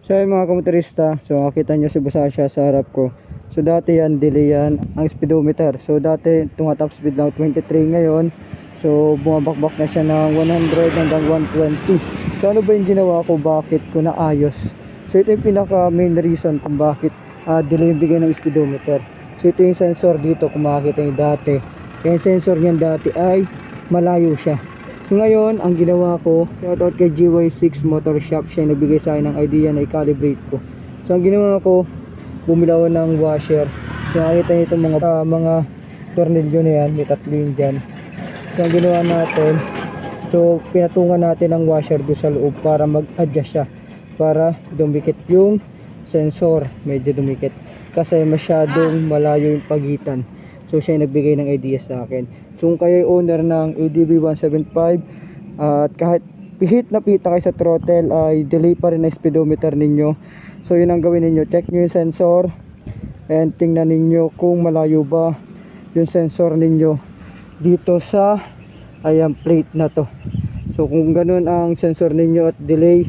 So yung mga kamotorista, so makita nyo si Busasya sa harap ko. So dati yan, delay yan ang speedometer. So dati tumatap speed lang 23, ngayon so bumabakbak na siya ng 100 hanggang 120. So ano ba yung ginawa ko, bakit ko naayos? So ito yung pinaka main reason kung bakit delay yung bigay ng speedometer. So ito yung sensor dito, kung makikita nyo dati. Kaya yung sensor niyan dati ay malayo siya. So ngayon, ang ginawa ko, shoutout kay GY6 Motor Shop, siya nagbigay sa akin ng idea na i-calibrate ko. So ang ginawa ko, bumili ako ng washer. So nakita nyo itong mga tornilyo na yan, may tatlong dyan. So ang ginawa natin, so pinatungan natin ang washer doon sa loob para mag-adjust siya, para dumikit yung sensor, medyo dumikit. Kasi masyadong malayo yung pagitan. So siya yung nagbigay ng idea sa akin. So kung kayo owner ng ADB 175 at kahit pihit na pihit kayo sa throttle ay delay pa rin ang speedometer ninyo, so yun ang gawin ninyo, check nyo yung sensor and tingnan ninyo kung malayo ba yung sensor ninyo dito sa plate na to. So kung ganun ang sensor ninyo at delay,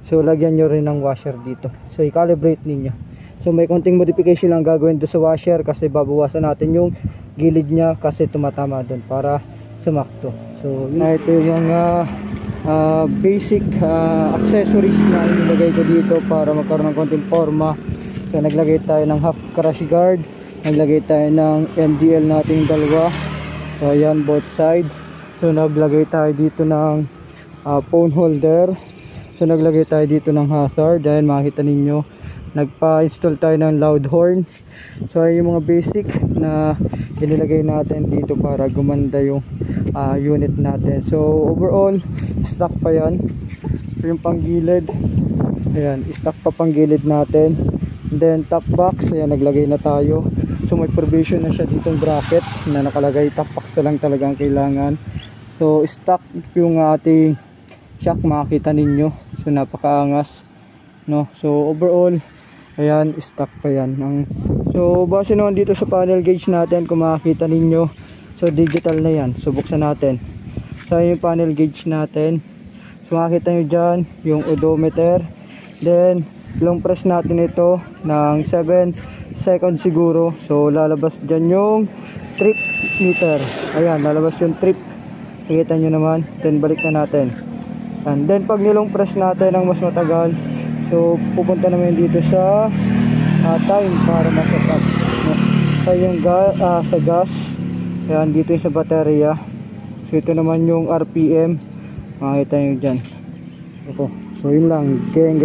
so lagyan nyo rin ng washer dito, so i-calibrate ninyo. So may konting modification lang gagawin doon sa washer, kasi babawasan natin yung gilid niya kasi tumatama doon para sumakto. So ito yung mga basic accessories na inilagay ko dito para magkaroon ng konting forma. So naglagay tayo ng half crash guard, naglagay tayo ng MDL nating dalawa. So ayan, both side. So naglagay tayo dito ng phone holder. So naglagay tayo dito ng hazard. Ayan, makita ninyo, nagpa-install tayo ng loud horn. So ay yung mga basic na inilagay natin dito para gumanda yung unit natin. So overall, stock pa yan. So yung panggilid, ayan, stock pa panggilid natin. And then top box, ayan, naglagay na tayo. So may provision na siya ditong bracket na nakalagay, top box na lang talaga ang kailangan. So stock yung ating shock, makita ninyo. So napakaangas, no? So overall, ayan, stock pa yan. So base naman dito sa panel gauge natin, kung makikita ninyo, so digital na yan. So buksan natin. So yung panel gauge natin, so makikita nyo dyan yung odometer. Then long press natin ito ng 7 seconds siguro. So lalabas dyan yung trip meter. Ayan, lalabas yung trip, makikita nyo naman. Then balik na natin. And then pag nilong press natin ng mas matagal, so pupunta naman dito sa time para ma-set up. So yung sa gas, ayan, dito yung sa baterya. So ito naman yung RPM, makikita nyo dyan. So yun lang, geng.